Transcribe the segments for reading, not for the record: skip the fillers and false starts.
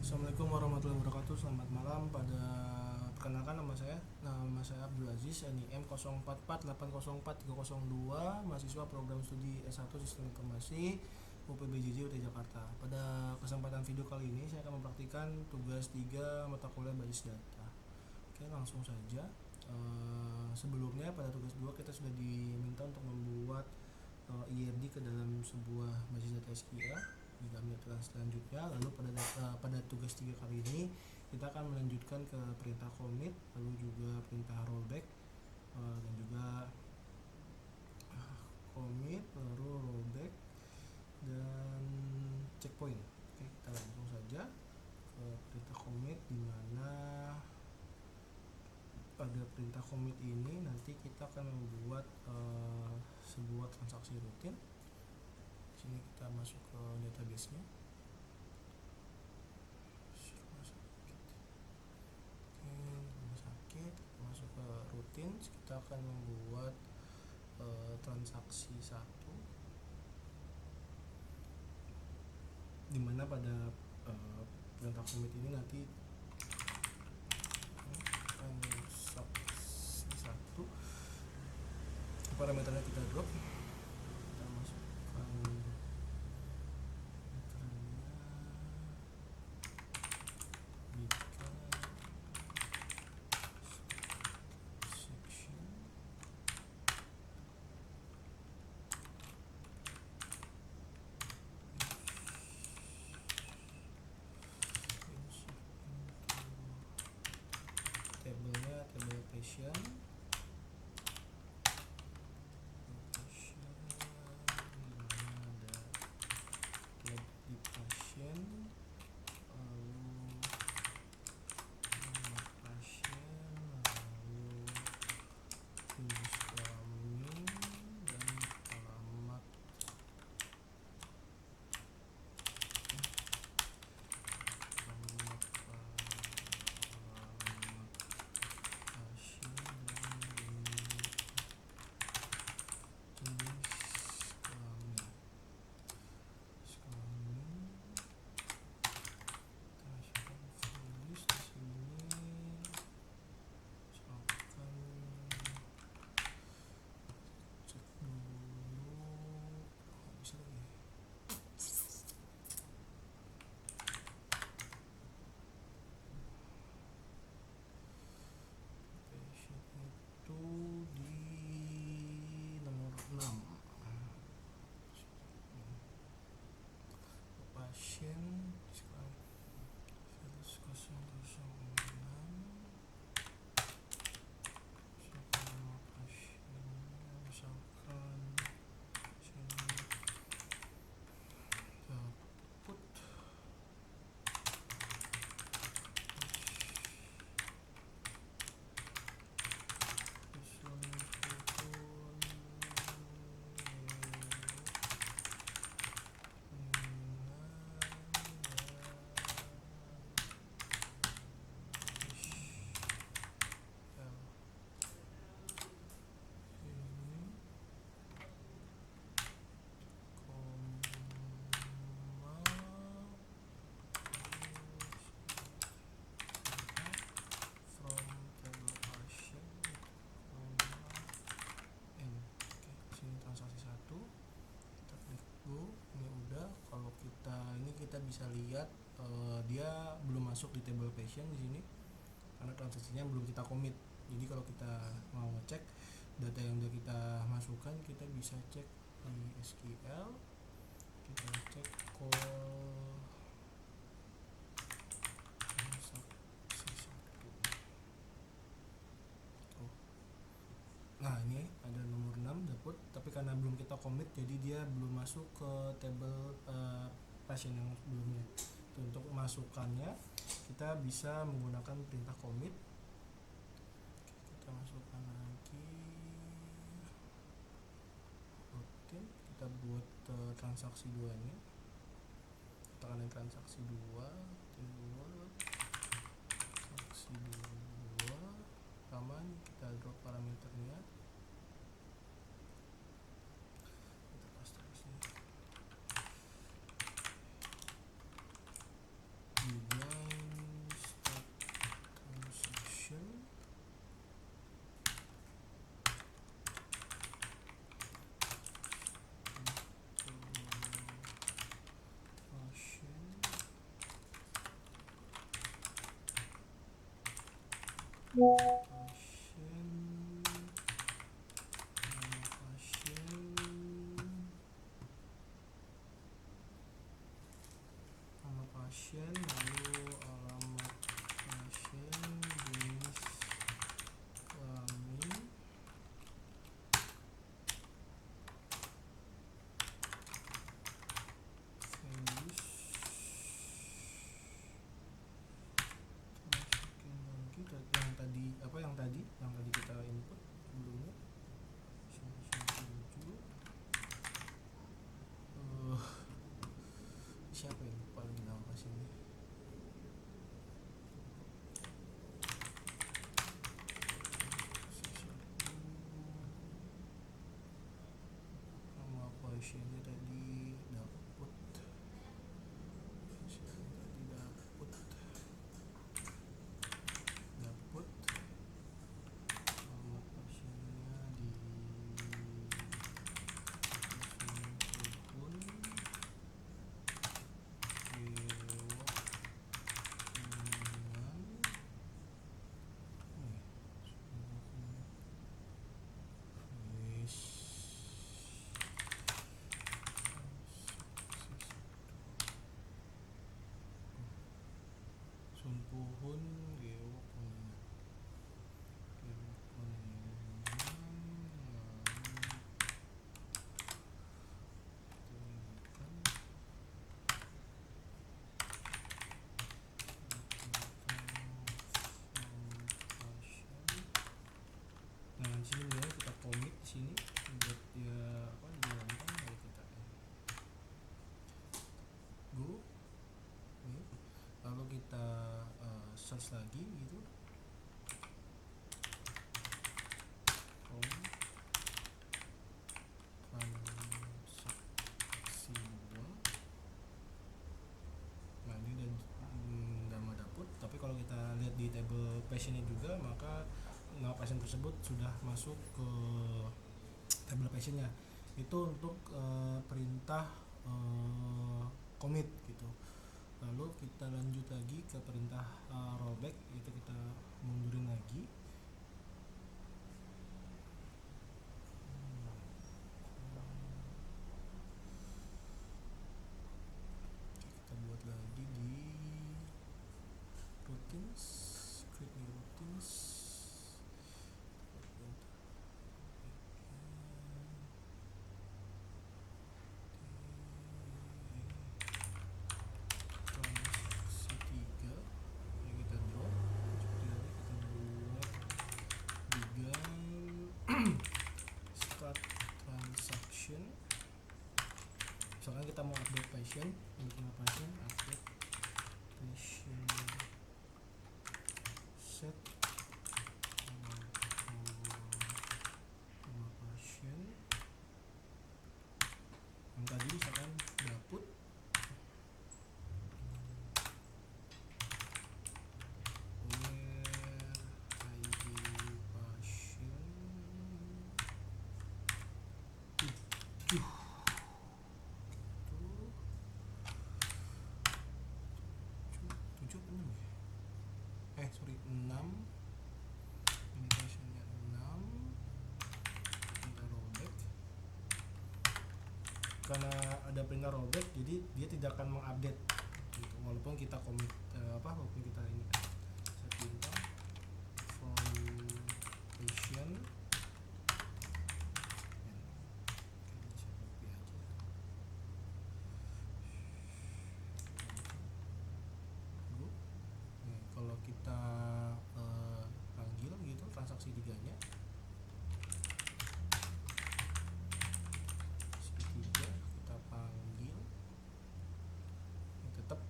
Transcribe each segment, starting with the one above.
Assalamualaikum warahmatullahi wabarakatuh. Selamat malam. Perkenalkan nama saya Abdul Aziz, NIM 0448043002, mahasiswa program studi S1 Sistem Informasi UPBJJ UT Jakarta. Pada kesempatan video kali ini saya akan mempraktikkan tugas 3 mata kuliah basis data. Oke, langsung saja. Sebelumnya pada tugas 2 kita sudah diminta untuk membuat IRD ke dalam sebuah basis data SQL. Kami akan selanjutnya, lalu pada tugas 3 kali ini kita akan melanjutkan ke perintah commit, lalu juga perintah rollback, dan juga commit, lalu rollback dan checkpoint. Oke, kita langsung saja ke perintah commit, di mana pada perintah commit ini nanti kita akan membuat sebuah transaksi rutin. Sini kita masuk ke database-nya. Rumah sakit, masuk ke rutin, kita akan membuat transaksi 1, dimana pada perintah commit ini nanti transaksi 1 parameternya kita drop, kita masukkan tabelnya, tabel patient, dimana ada tab di pasien, lalu nama pasien, lalu jenis kelamin dan alamat. Di nomor 6 pasien virus 006, misalkan nama pasiennya misalkan sini Daput. Kita bisa lihat dia belum masuk di table patient di sini karena transaksinya belum kita commit. Jadi kalau kita mau ngecek data yang udah kita masukkan, kita bisa cek di SQL, kita cek call transaksi 1. Nah, ini ada nomor 6 Daput, tapi karena belum kita commit jadi dia belum masuk ke table pasien yang sebelumnya. Untuk masukkannya kita bisa menggunakan perintah commit. Kita masukkan lagi rutin, kita buat transaksi 2 nya, kita akan transaksi 2, transaksi 2 aman, kita drop parameternya, kita paste di sini. 3 pasien, lalu alamat pasien, jenis kelamin, finish, masukin lagi yang tadi kita input sebelumnya. Siapa yang paling tahu pas ini? Nama pasiennya tadi dapet. Nama pasiennya di Sumpuhun gewok nah di sini ya kita commit di sini buat dia dijalankan. Lalu kita go ini, lalu kita search lagi gitu transaksi 2. Nah ini udah dapur, tapi kalau kita lihat di table passionnya juga, maka nama pasien tersebut sudah masuk ke table passionnya. Itu untuk perintah commit gitu. Lalu kita lanjut lagi ke perintah rollback, itu kita mundurin lagi. Kita buat lagi di routines, create new routines. Start transaction. Misalkan kita mau update patient, untuk pasien update patient set nama pasien yang tadi misalkan dapur, sorry 6, ini pasiennya 6, kita rollback. Karena ada perintah rollback, jadi dia tidak akan mengupdate gitu, walaupun kita commit walaupun kita ini set bintang from patient kalau kita panggil gitu transaksi 3-nya kita panggil, tetap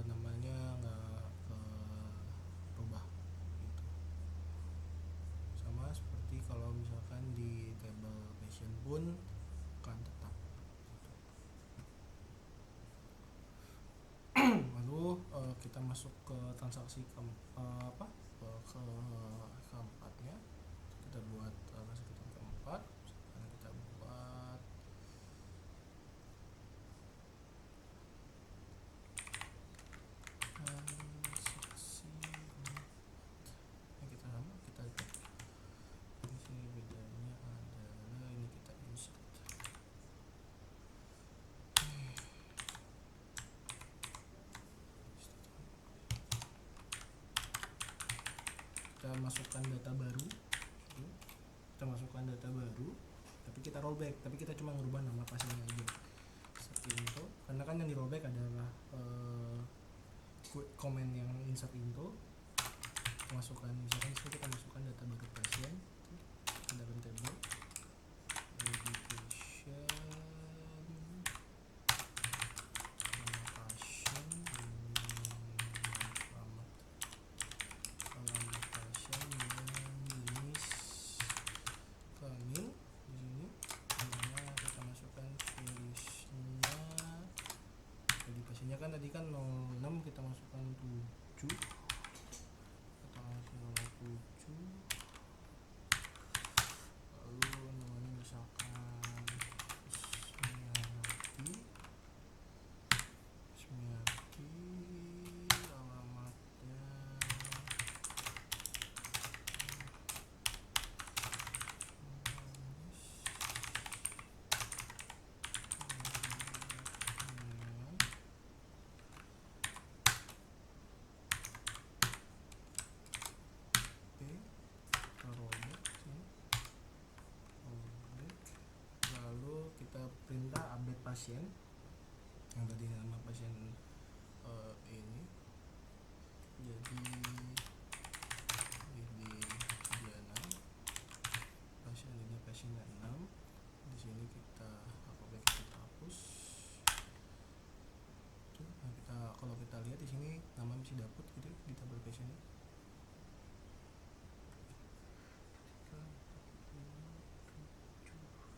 namanya nggak berubah gitu. Sama seperti kalau misalkan di table patient pun akan tetap gitu. Lalu kita masuk ke transaksi keempatnya, kita buat transaksi keempat. Kita buat transaksi ini, kita sama kita masukkan data baru, tapi kita rollback, tapi kita cuma merubah nama pasiennya aja seperti itu. Karena kan yang di rollback adalah komen yang insert into, masukkan misalkan kita masukkan data baru pasien dalam table education, nama pasien, alamat pasien dan jenis kelamin. Di sini namanya kita masukkan filishnya. Jadi pasiennya kan tadi kan 06, kita masukkan 7 atau 07, lalu namanya misalkan Smiati, alamatnya lalu kita perintah update pasien yang tadi nama pasien ini jadi Diana, pasien ini pasiennya 6. Di sini kita kita hapus. Nah, kalau kita lihat di sini nama masih dapat gitu di tabel pasiennya.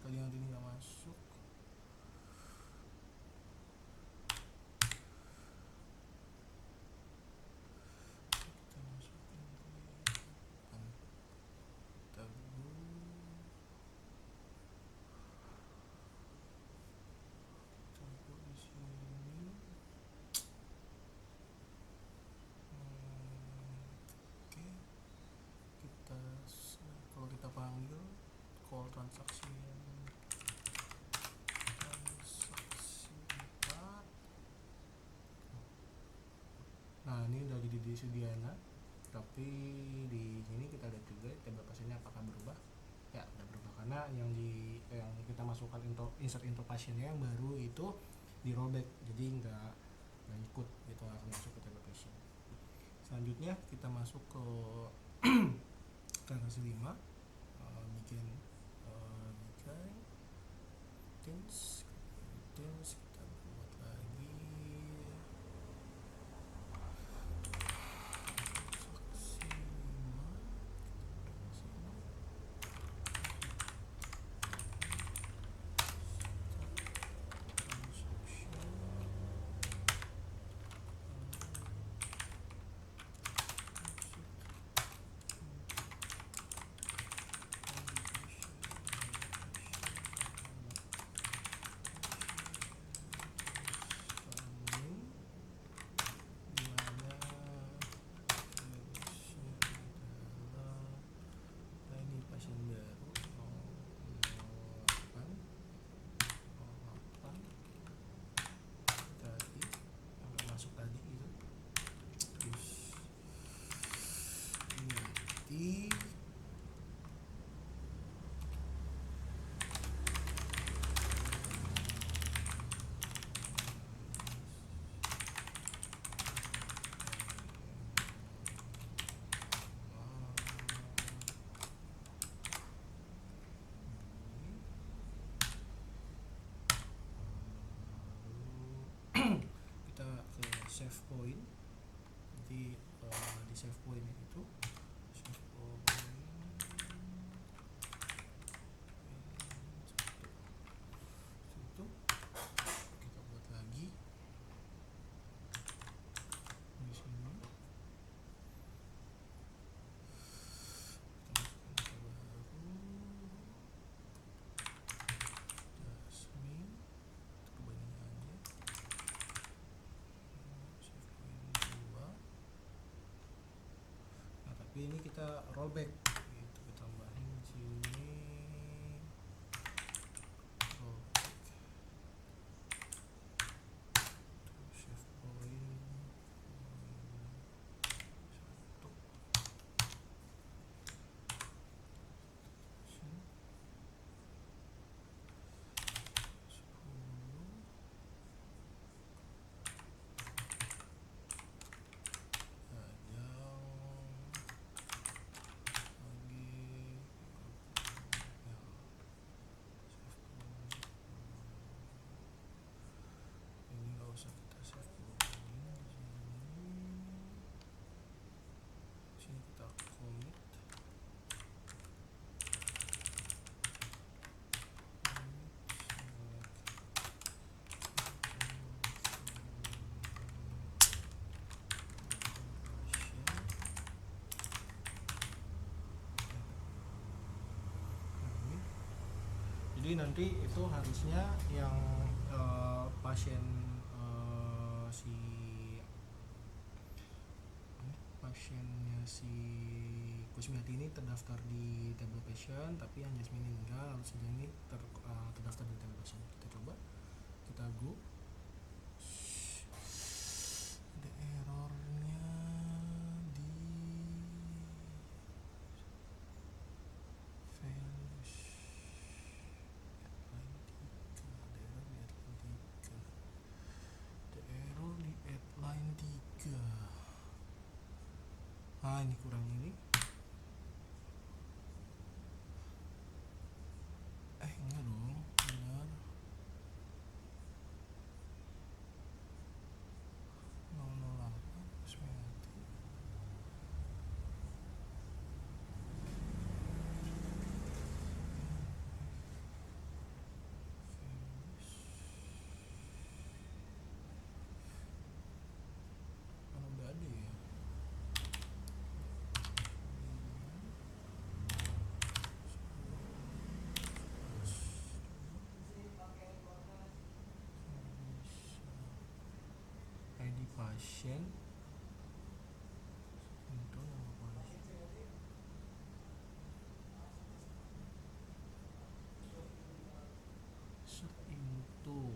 Tadi yang ini nggak masuk. Kita masukin tabu di sini. Oke, kalau kita panggil call transaksi 4. Nah, ini udah jadi di Sudiana, tapi di sini kita lihat juga tabel pasiennya apakah berubah. Ya, udah berubah karena yang kita masukkan insert into pasiennya yang baru itu di rollback, jadi nggak ikut gitu, akan masuk ke tabel pasien. Selanjutnya kita masuk ke transaksi 5, bikin Teams kita buat lagi kita ke save point. Jadi di save point itu save point itu kita buat lagi di sini. Kita masukkan data baru Jasmine, kebanyakan aja. Save point 2. Nah, tapi ini kita rollback gitu, kita tambahin di sini rollback save point 1. jadi nanti itu harusnya yang pasien si pasiennya si Kusmiati ini terdaftar di table patient, tapi yang Jasmine meninggal lalu saja ini terdaftar di table patient. Kita coba, kita go, ada errornya di values headline 3. Ini kurang ini. Enggak dong, benar. 008 Kusmiati. Udah ada ya. ID pasien untuk nama pasien. Set into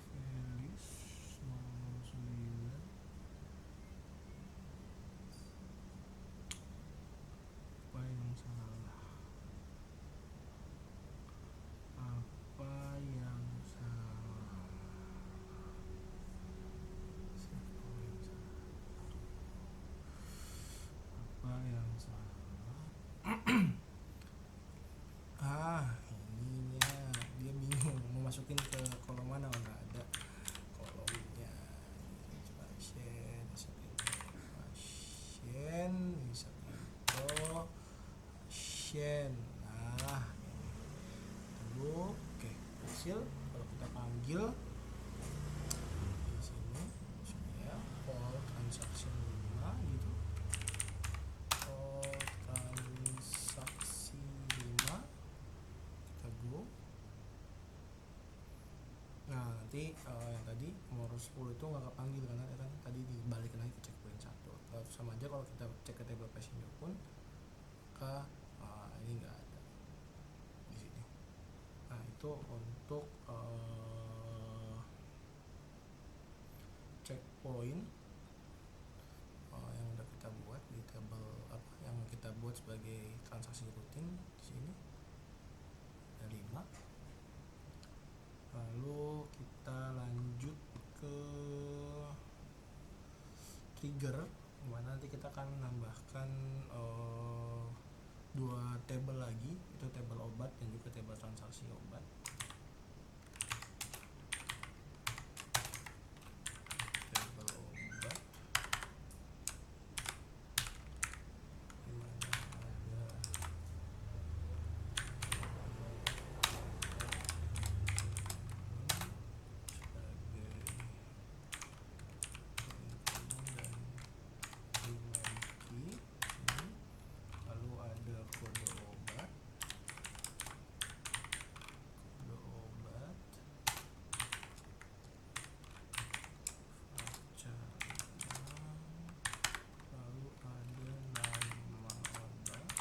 Felis 09. Apa yang salah? Apa yang salah? Apa yang salah? Ininya dia bingung mau masukin ke kolom mana, nggak ada kolomnya. Pasien, pasien. Tunggu. Oke, hasil kalau kita panggil di sini ya call transaction 5 gitu. Call transaksi 5, kita go. Nah nanti yang tadi nomor 10 itu nggak kepanggil karena kan tadi dibalikin lagi ke checkpoint 1. Sama aja kalau kita cek ke table patient pun ini nggak ada di sini. Nah itu untuk checkpoint yang udah kita buat di table yang kita buat sebagai transaksi rutin di sini ada 5. Lalu kita lanjut ke trigger, dimana nanti kita akan menambahkan 2 table lagi, itu table obat dan juga table transaksi obat. Table obat dimana ada lalu ada kode obat lalu ada nama obat,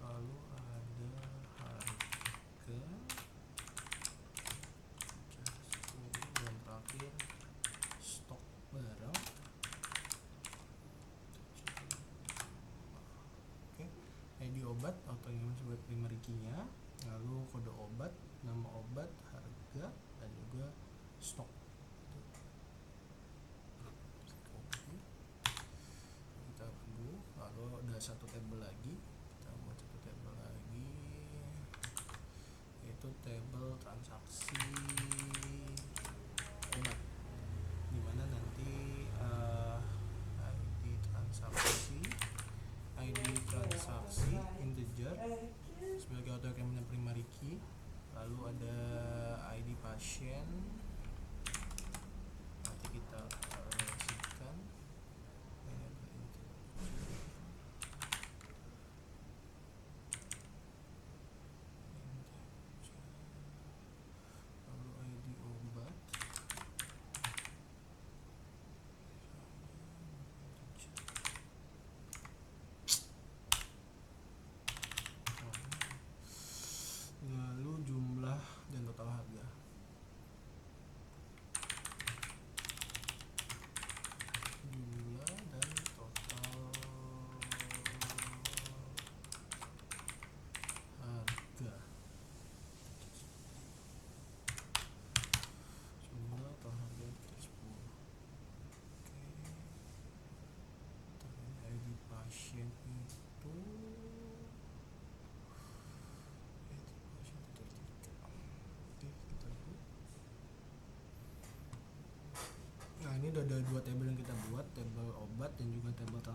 lalu ada harga, dan terakhir stok barang. Oke, ID obat atau yang sebagai primary key-nya, lalu kode obat, nama obat, harga, dan juga stok. Kita tunggu. Lalu ada satu table lagi, kita buat satu table lagi, yaitu table transaksi obat, dimana nanti ID transaksi integer sebagai auto-increment primary key, lalu ada ID pasien, nanti kita relasikan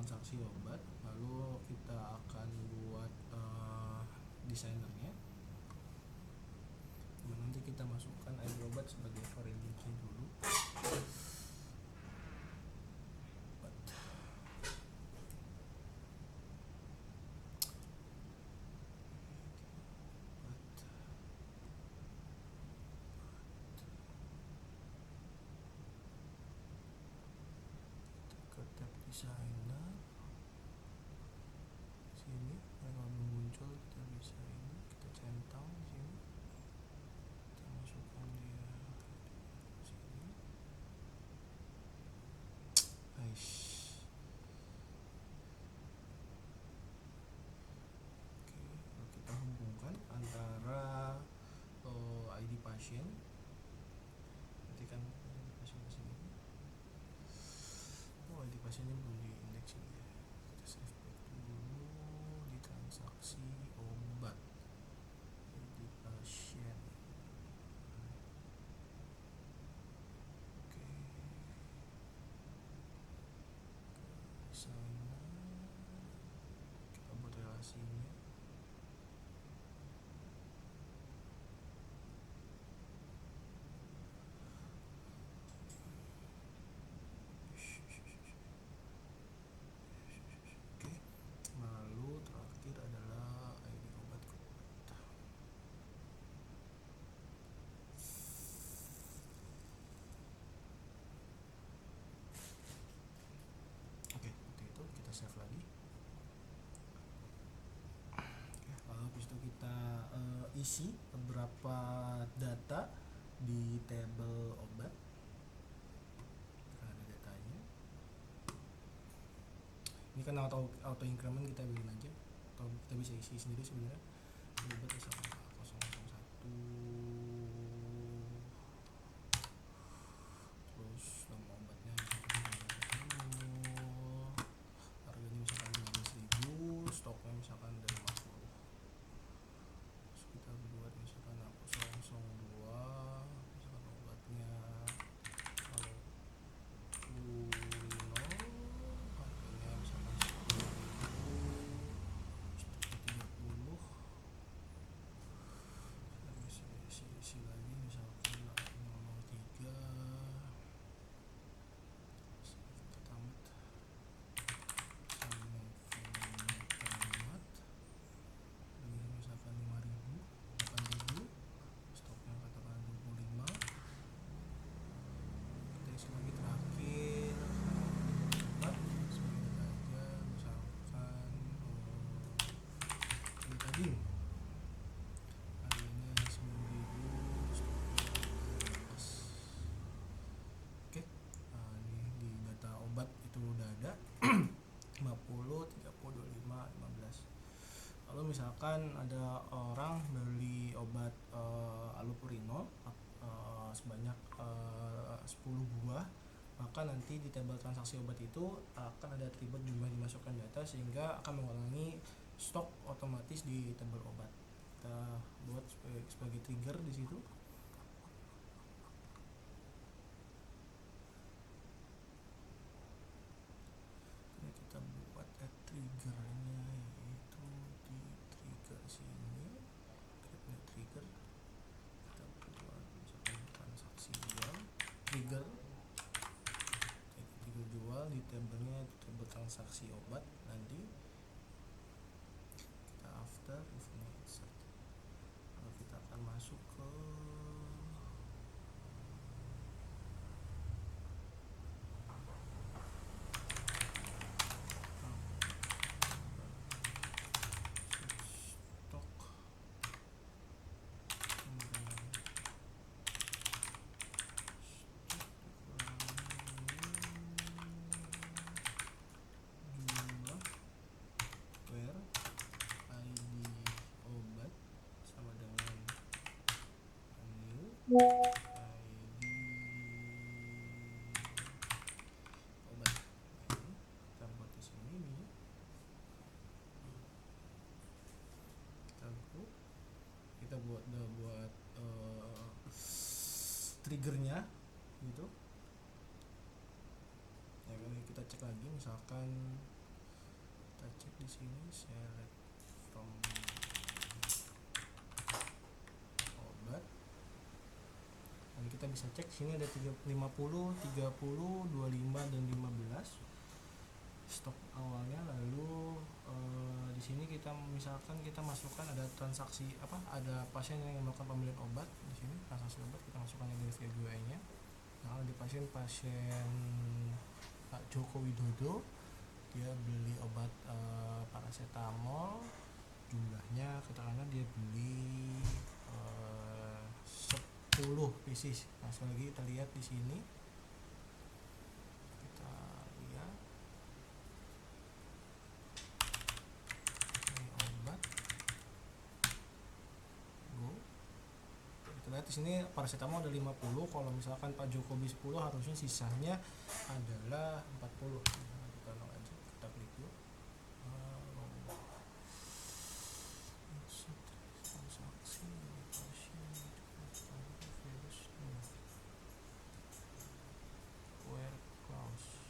transaksi obat, lalu kita akan buat desainernya. Nanti kita masukkan ID obat sebagai foreign key dulu. Ke tab designer, sini kalau belum muncul kita bisa ini, kita centang di sini, kita masukkan dia sini. Guys, oke, kalau kita hubungkan antara ID pasien, nanti kan ID pasien di sini. Oh, ID pasiennya belum diindeks ini ya. Kita save back dulu di transaksi obat. ID pasien. Oke. Ke sana. Kita buat relasinya. Oke, lalu terakhir adalah ID obat. Oke, seperti itu kita save lagi. Oke, lalu habis itu kita isi beberapa data di tabel obat. Ada datanya. Ini kan auto increment, kita bikin aja, atau kita bisa isi sendiri sebenarnya. Obat 001, terus nama obatnya harganya misalkan 15.000, stoknya misalkan ada 50. Terus kita buat misalkan 002, misalkan obatnya kalau harganya misalkan 10.000, stoknya 30. Isi lagi misalkan 003, kita tamat sama format. Ini misalkan 5.000, 8.000, stoknya katakan 25. Kita isi lagi terakhir obat sebagai aja, misalkan betadine, harganya 9.000, stoknya pas. Oke, ini di data obat itu udah ada 50, 30, 25, 15. Lalu misalkan ada orang beli obat allopurinol sebanyak 10 buah, maka nanti di tabel transaksi obat itu akan ada atribut jumlah dimasukkan data sehingga akan mengulangi stok otomatis di tabel obat. Kita buat sebagai trigger di situ. Ini kita buat triggernya, yaitu di trigger sini, create trigger. Kita buat misalkan transaksi jual, trigger jual di tabelnya, tabel transaksi obat. Nanti kita after if insert, lalu kita akan masuk ke stok, jumlah where ID obat sama dengan new ID obat. Ini kita buat di sini nih. Kita buat triggernya gitu ya. Kita cek lagi misalkan Kita cek di sini, select from obat. Nanti kita bisa cek sini ada 50, 30, 25 dan 15 stok awalnya. Lalu di sini kita misalkan kita masukkan ada transaksi ada pasien yang melakukan pembelian obat. Di sini transaksi obat kita masukkan yang dari VGUI-nya. Nah, di pasien Pak Joko Widodo, dia beli obat paracetamol, jumlahnya katakanlah dia beli 10 pieces. Nah, sekali lagi kita lihat di sini, kita lihat ini obat, go. Kita lihat di sini paracetamol ada 50. Kalau misalkan Pak Jokowi 10, harusnya sisanya adalah 40. Nah, kita nol aja, kita klik dulu. Transaksi pasien virus where clause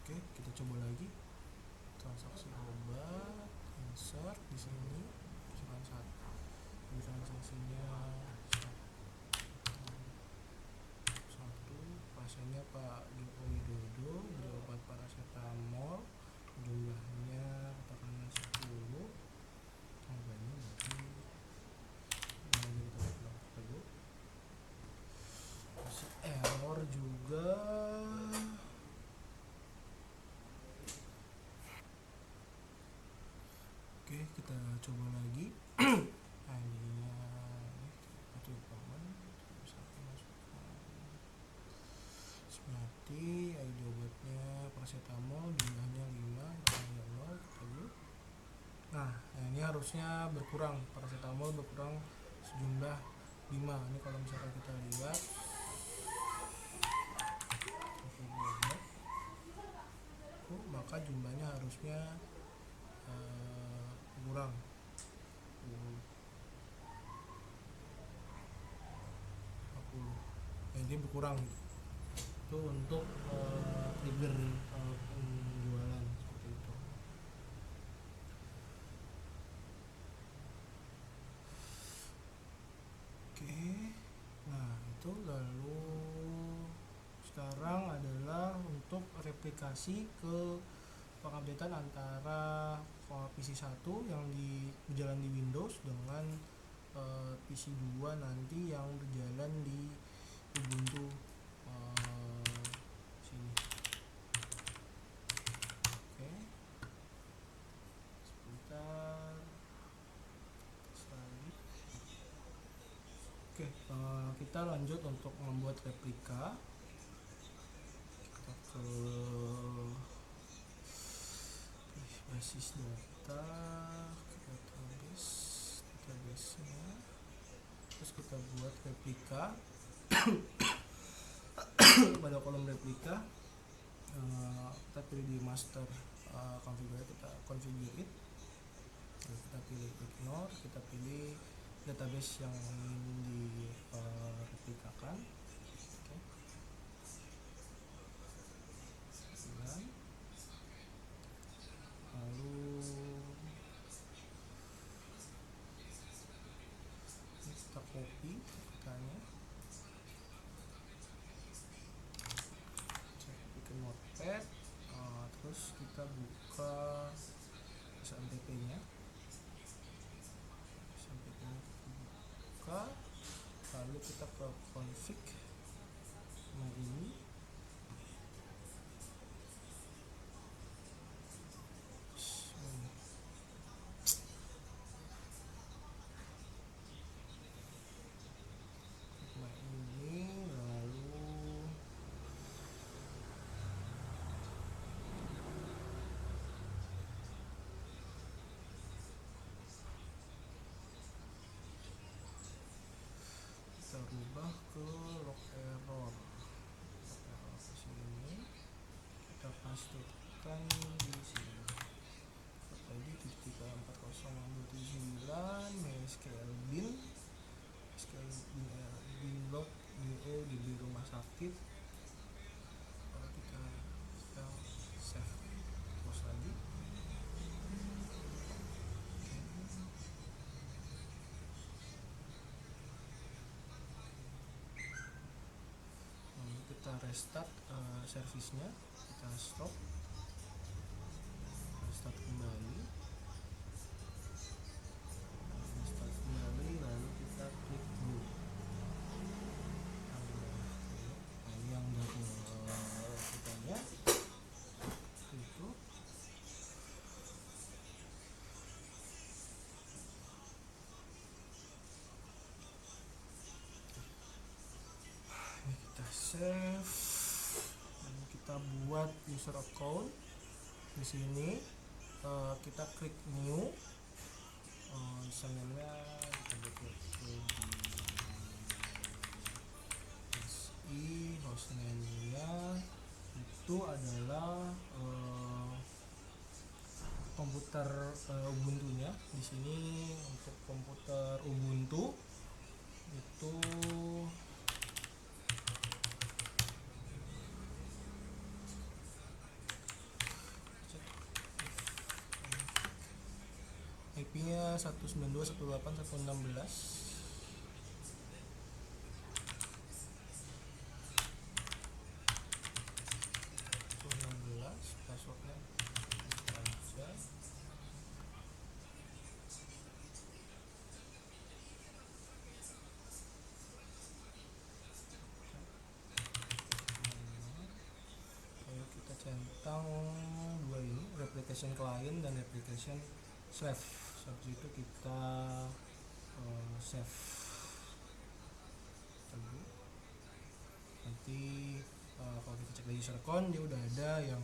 Oke, kita coba lagi transaksi obat, insert di sini, misalkan transaksinya 1, pasiennya Pak Joko Widodo beli obat paracetamol, jumlahnya katakanlah 10, harganya berarti masih error juga. Oke, kita coba lagi. ID-nya itu Smati, ID obatnya paracetamol, jumlahnya 5, harganya 0. Nah, ini harusnya berkurang, paracetamol berkurang sejumlah 5. Ini kalau misalkan kita lihat maka jumlahnya harusnya kurang 50. Jadi berkurang itu untuk trigger penjualan seperti itu. Oke, nah itu. Lalu sekarang adalah untuk replikasi ke pengupdatean antara PC 1 yang berjalan di Windows dengan PC 2 nanti yang berjalan di Ubuntu sini. Oke, sebentar lagi. Oke, kita lanjut untuk membuat replika. Kita ke basis data, database-nya, terus kita buat replika. Pada kolom replika kita pilih di master configure, kita configure it, lalu kita pilih ignore, kita pilih database yang ingin direplikakan. Oke. Lalu kita copy datanya, bikin notepad, terus kita buka SMPP nya buka, lalu kita ke config ini, kita rubah ke log error. dengan di sini. Tadi 3402779 MySQL bin log DO DB rumah sakit. Kalau kita save close lagi. Lalu kita restart servisnya, kita stop, restart kembali, lalu kita klik go. Nah, ini yang udah kitanya itu. Ini kita save, dan kita buat user account. Di sini kita klik new, username-nya kita buat SI, hostname-nya itu adalah komputer Ubuntu-nya. Di sini untuk komputer Ubuntu itu IP-nya 192.168.116. Passwordnya aja. Ayo kita centang dua ini, replication client dan replication slave. Habis itu kita save dulu. Nanti kalau kita cek di user account dia udah ada yang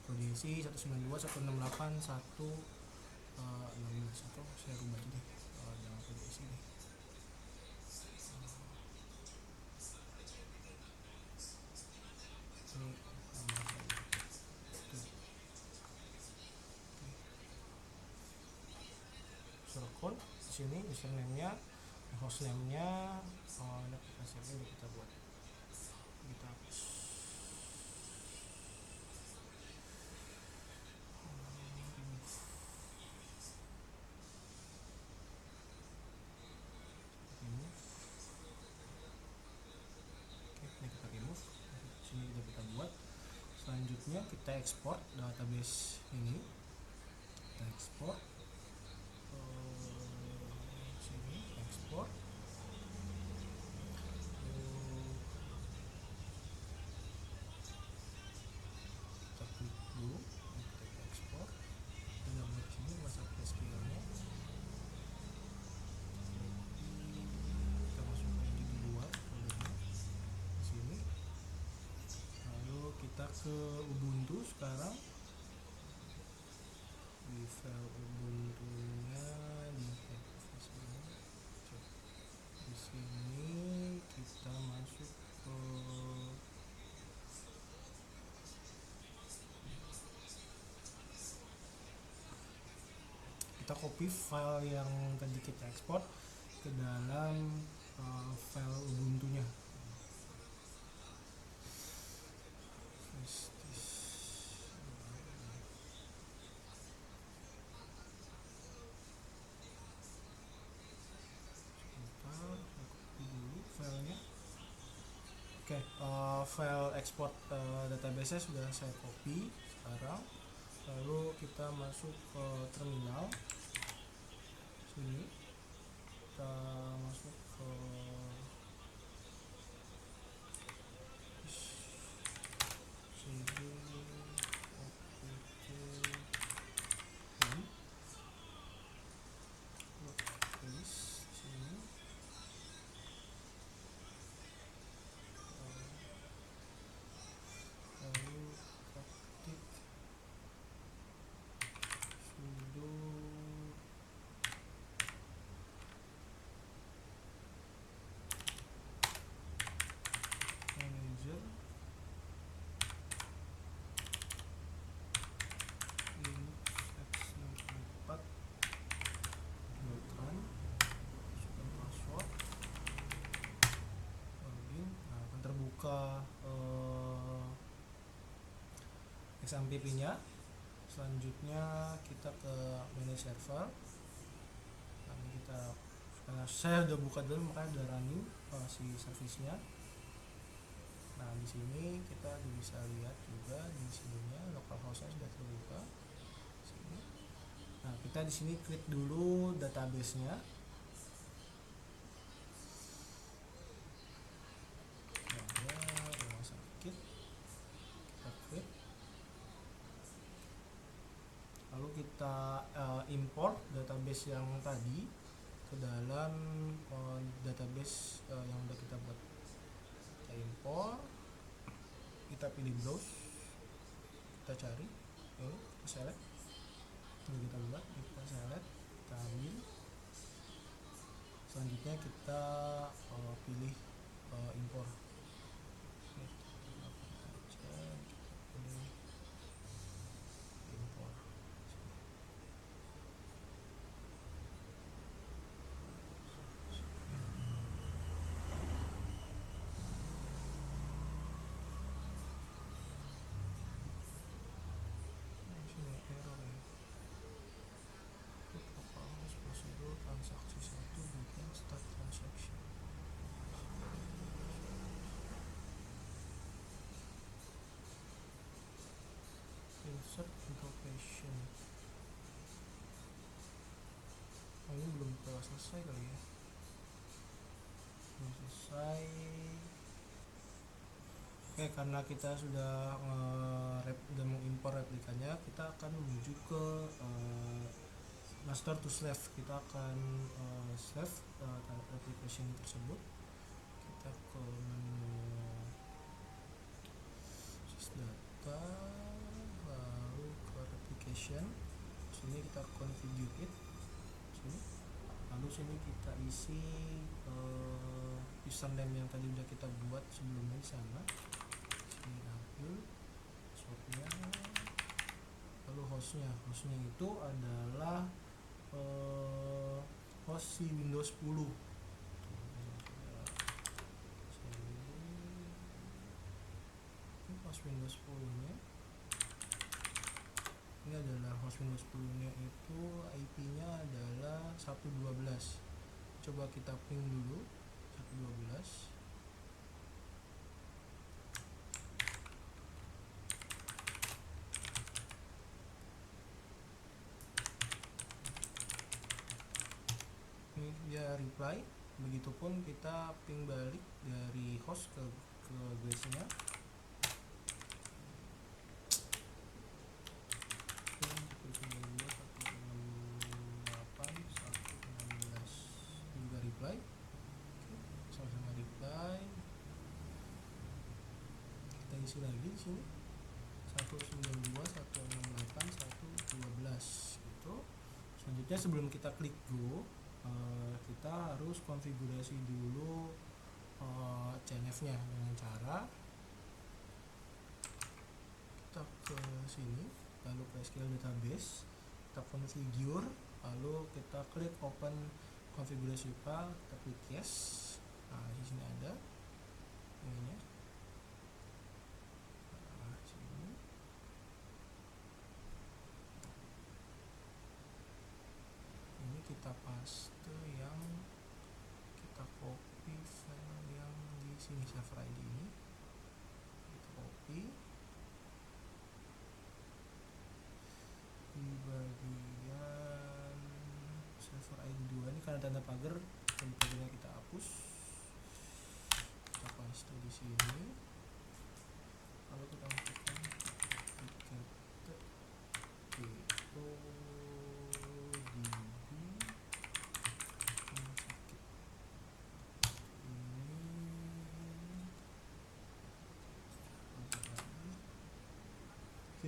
kondisi 192.168.116 atau saya rubah aja deh, jangan kondisi deh. Ini nama saya. User account di sini username-nya, hostname-nya, ini aplikasinya kita buat, kita hapus. Ini kita remove. Sini kita buat. Selanjutnya kita ekspor database ini. Kita ekspor. Sini ekspor. Kita klik dulu. Kita ekspor. Kita buat sini masa SQL-nya. Kita masukkan di luar foldernya. Sini. Lalu kita ke Ubuntu sekarang. Di file Ubuntu-nya di sini kita masuk ke kita copy file yang tadi kita ekspor ke dalam file Ubuntu-nya. Oke, file export database sudah saya copy sekarang. Lalu kita masuk ke terminal. Sini kita masuk ke sini. XAMPP nya. Selanjutnya kita ke manage server. Nah, ini kita karena saya udah buka dulu makanya udah running si servisnya. Nah di sini kita bisa lihat juga di sininya localhost-nya sudah terbuka. Sini. Nah kita di sini klik dulu database-nya. Ada rumah sakit. Kita klik. Lalu kita import database yang tadi ke dalam database yang udah kita buat. Kita import, kita pilih browse, kita cari ini, kita select, lalu kita buat, kita select, kita ambil. Selanjutnya kita pilih import. Kita pilih import. Transaksi 1 bukan start transaction. Insert information. Oh, ini belum selesai kali ya. Belum selesai. Oke, karena kita sudah udah mengimpor replikanya, kita akan menuju ke master to slave. Kita akan slave application tersebut. Kita ke menu sysdata, lalu ke application. Sini kita configure it. Sini. Lalu sini kita isi username yang tadi udah kita buat sebelumnya di sana. Sini ambil passwordnya. Lalu hostnya itu adalah host si Windows 10. Ini host Windows 10 nya. Ini adalah host Windows 10 nya, itu IP nya adalah 112. Coba kita ping dulu 112. Ini dia reply. Begitupun kita ping balik dari host ke guys nya. Juga reply. Sama-sama reply. Kita isi lagi di sini 192.168.112 gitu. Selanjutnya sebelum kita klik go, kita harus konfigurasi dulu CNF nya dengan cara kita ke sini, lalu ke SQL database, kita configure, lalu kita klik open konfigurasi file, kita klik yes. Nah di sini ada ininya. Nah, sini. Ini kita paste yang kita copy file yang di sini, server ID ini kita copy di bagian server ID 2 ini karena tanda pagar, tanda pagarnya kita hapus, kita paste di sini, lalu kita masukkan dictated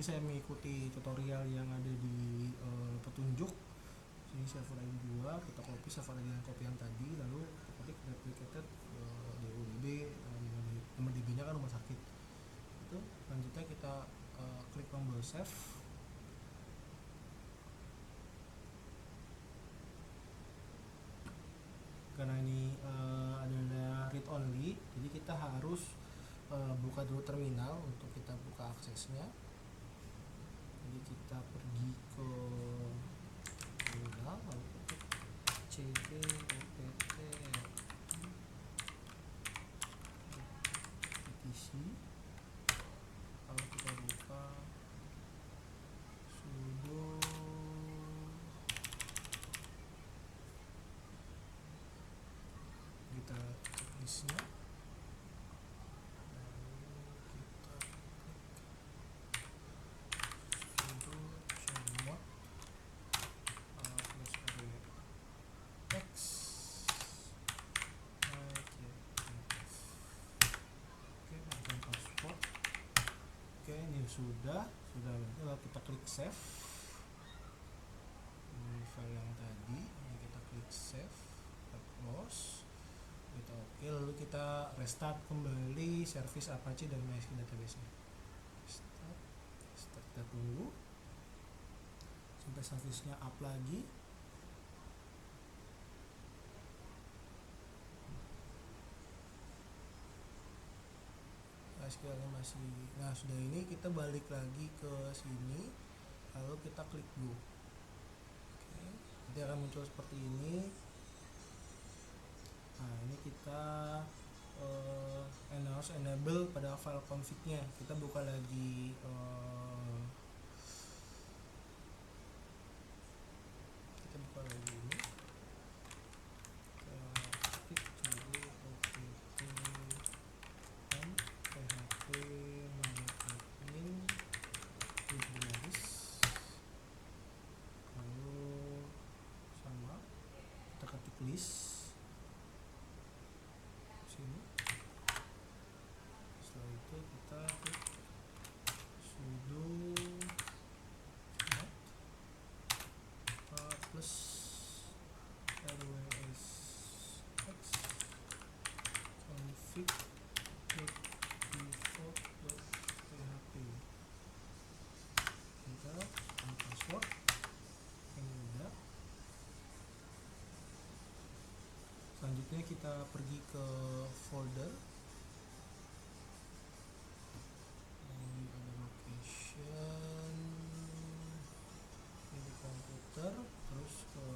itu saya mengikuti tutorial yang ada di petunjuk. Sini server ID 2, kita copy server ID yang copy yang tadi, lalu kita ketik replicated DODB, nomor DB nya kan rumah sakit itu. Selanjutnya kita klik tombol save. Karena ini adalah read only, jadi kita harus buka dulu terminal untuk kita buka aksesnya. kita pergi ke ulang, lalu ketik cd opt etc. Kalau kita buka sudo kita ketik listnya, lalu kita klik sudo chmod plus x oke, masukkan password. Oke, ini sudah lalu kita klik save. Ini file yang tadi, ini kita klik save, kita close, kita oke, lalu kita restart kembali service Apache dan MySQL database nya. Start, kita tunggu sampai service nya up lagi. MySQL-nya masih, nah sudah, ini kita balik lagi ke sini, lalu kita klik go. Oke, nanti akan muncul seperti ini. Nah ini kita enable pada file config-nya. Kita buka lagi ini. Ketik cd opt php myadmin liblaris, lalu sama kita ketik list sini. Setelah itu kita klik sudo chmod plus rwsx config default.php, kita password. Ini udah. Selanjutnya kita pergi ke folder, ini ada location, ini di komputer, terus ke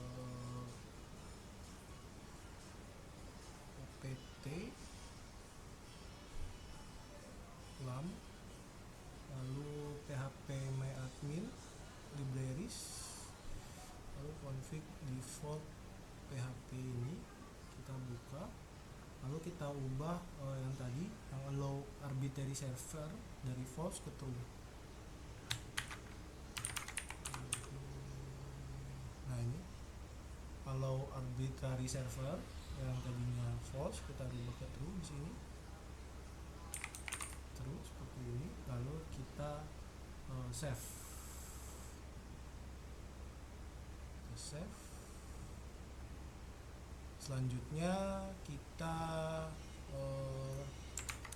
opt lam, lalu php myadmin liblaris, lalu config default php, ini kita buka, lalu kita ubah yang tadi, yang allow arbitrary server dari false ke true. Nah ini allow arbitrary server yang tadinya false, kita ubah ke true di sini, true seperti ini. Lalu kita save. Selanjutnya kita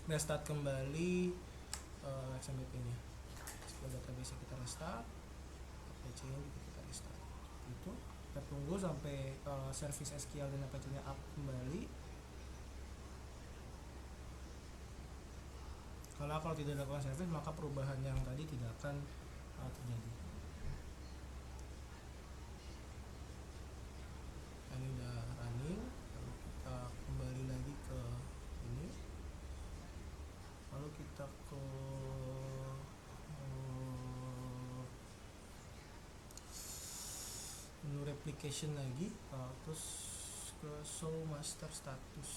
restart kembali XMPP nya. Setelah database kita restart, Apache nya juga kita restart. Itu kita tunggu sampai service SQL dan Apache nya up kembali. Kalau tidak dilakukan service, maka perubahan yang tadi tidak akan terjadi. Ini udah running, lalu kita kembali lagi ke ini, lalu kita ke menu replication lagi, terus ke show master status,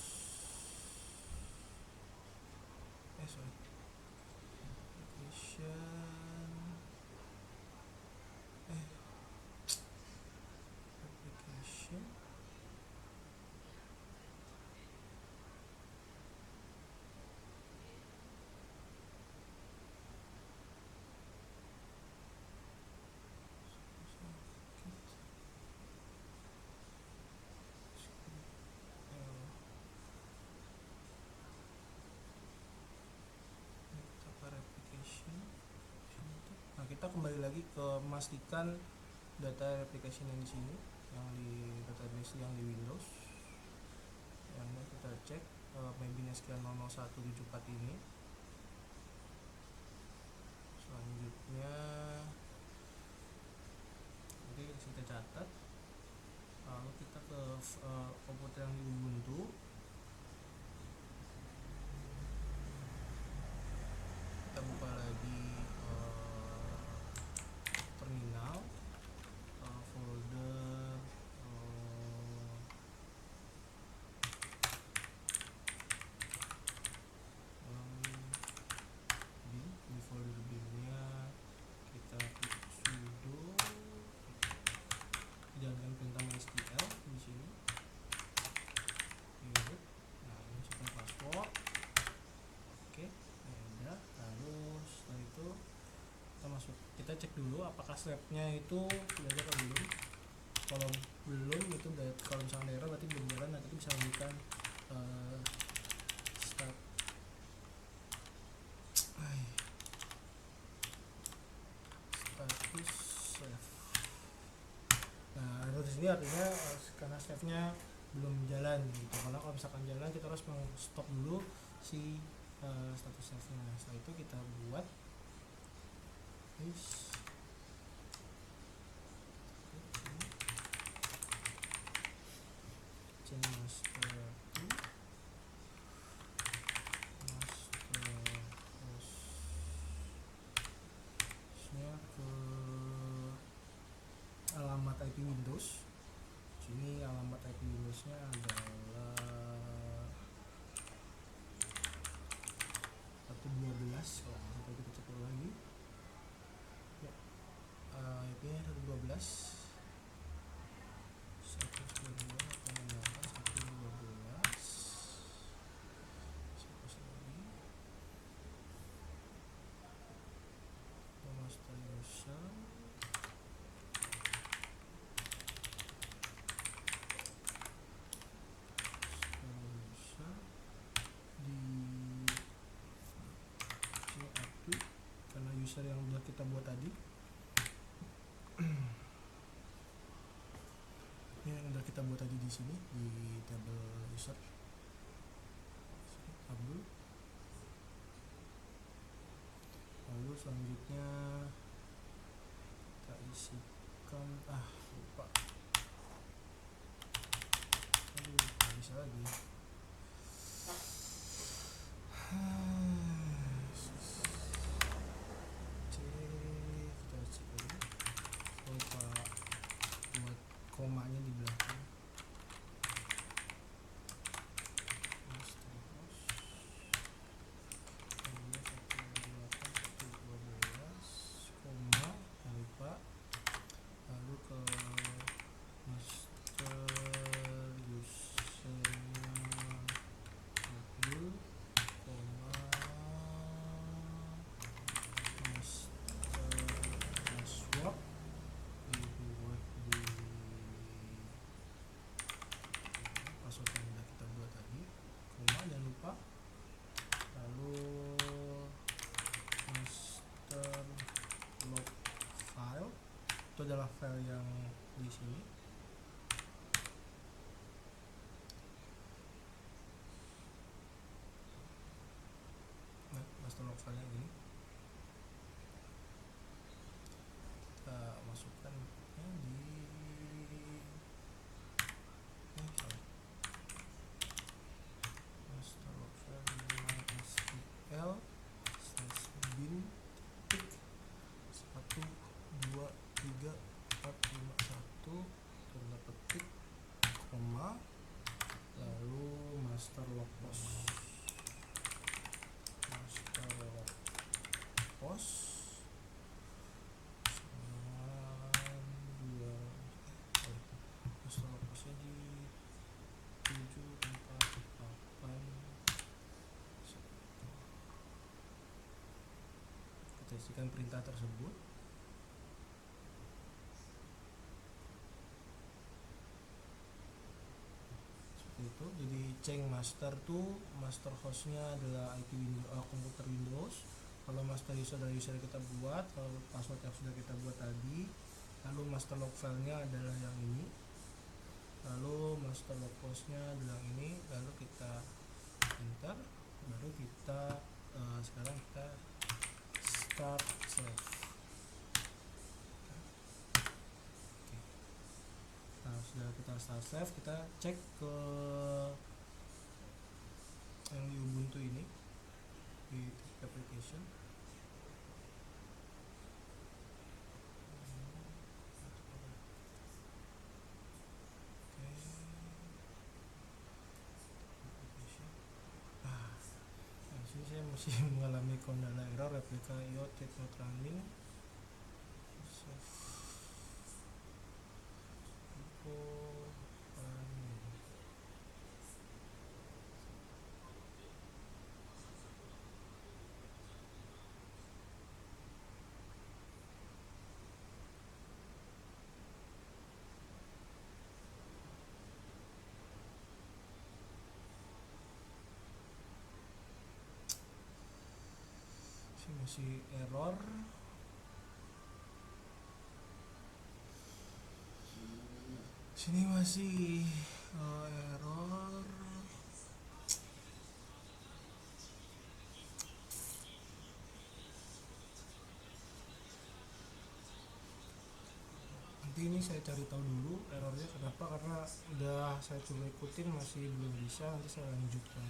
replication Nah, kita kembali lagi ke memastikan data replication yang di sini, yang di database yang di Windows. Yang ini kita cek maybe-nya sekian 00174 ini. Selanjutnya kita catat, lalu kita ke komputer yang di Ubuntu, kita buka lagi terminal, folder bin. Di folder binnya kita klik sudo, jalankan perintah MySQL di sini. Nah, ini masukkan password. Oke, udah. Lalu setelah itu kita cek dulu apakah snapnya itu sudah ada atau belum. Kalau belum itu kalau misalnya error berarti belum jalan. Nanti bisa lanjutkan start status save. Nah, error di sini artinya karena save-nya belum jalan gitu. Karena kalau misalkan jalan kita harus stop dulu si status save-nya. Setelah itu kita buat change master to hostnya ke alamat IP Windows. Sini alamat IP Windowsnya adalah 112. Kalau sampai kita cek lagi ya, IP nya 112. 1 karena user yang udah kita buat tadi. Ini yang udah kita buat tadi di sini di table user. Tabel. Lalu selanjutnya kita isikan lupa. Aduh, nggak bisa lagi. Kita cek lagi. Lupa buat komanya di belakang. Lalu ke master usernya Abdul, master password dibuat di password yang sudah kita buat tadi, jangan lupa. Lalu master log file itu adalah file yang di sini. Nah, master log file ini kita masukkan di master log file MySQL /bin tik 1 2 3 4 5 1 tanda petik koma, lalu master log post master log postnya di 748. Kita isikan perintah tersebut. Seperti itu. Jadi change master to master hostnya adalah IP komputer Windows. Kalau master user adalah user yang kita buat, kalau password yang sudah kita buat tadi. Lalu master log filenya adalah yang ini. Lalu master log postnya adalah yang ini. Lalu kita enter, baru kita sekarang kita start save. Oke. Sudah kita start save, kita cek ke yang di Ubuntu ini di application. Sini saya masih mengalami kendala error replika IO not running. Masih error. Sini masih error. Nanti ini saya cari tahu dulu errornya kenapa, karena udah saya coba ikutin masih belum bisa. Nanti saya lanjutkan.